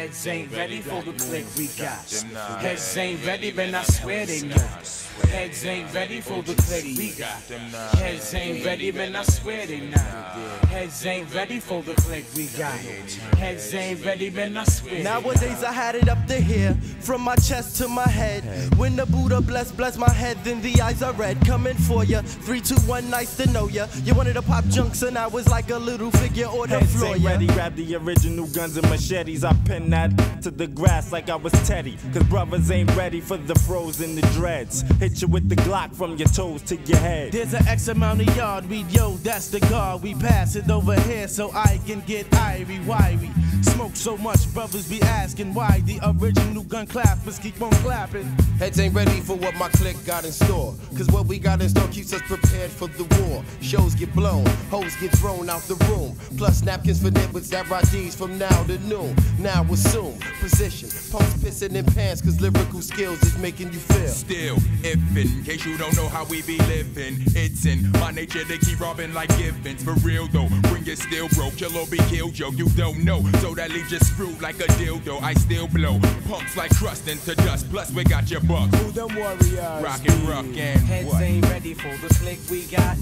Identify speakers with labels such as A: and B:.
A: Heads ain't ready for the click we got. Heads ain't ready, man, I swear they not. Heads ain't ready for the click we got. Heads ain't ready, man, I swear they not. Heads ain't ready for the click we got. Heads ain't ready, man, I swear.
B: Nowadays I had it up to here, from my chest to my head. When the Buddha bless my head, then the eyes are red. Coming for ya, 3, 2, 1, nice to know ya. You wanted to pop junks and I was like a little figure on the floor.
C: Heads ain't ready, grab the original guns and machetes. I pin that to the grass like I was Teddy. Cause brothers ain't ready for the froze and the dreads. Hit you with the Glock from your toes to your head.
D: There's an X amount of yard, yo, that's the guard. We pass it over here so I can get irie. Why we smoke so much, brothers be asking why the original gun clappers keep on clapping.
E: Heads ain't ready for what my clique got in store. Cause what we got in store keeps us prepared for the war. Shows get blown, hoes get thrown out the room. Plus napkins for nibbles that Rajis from now to noon. Now assume position, post pissing in pants cause lyrical skills is making you feel.
F: Still, if in case you don't know how we be living, it's in my nature to keep robbing like Givens. For real though, bring it still broke, kill or be killed, yo, you don't know. So that leaves you screwed like a dildo. I still blow punks like crust into dust. Plus we got your bucks.
C: Who them warriors?
F: Rockin' rough and
A: Heads
F: what?
A: ain't ready for the click we got.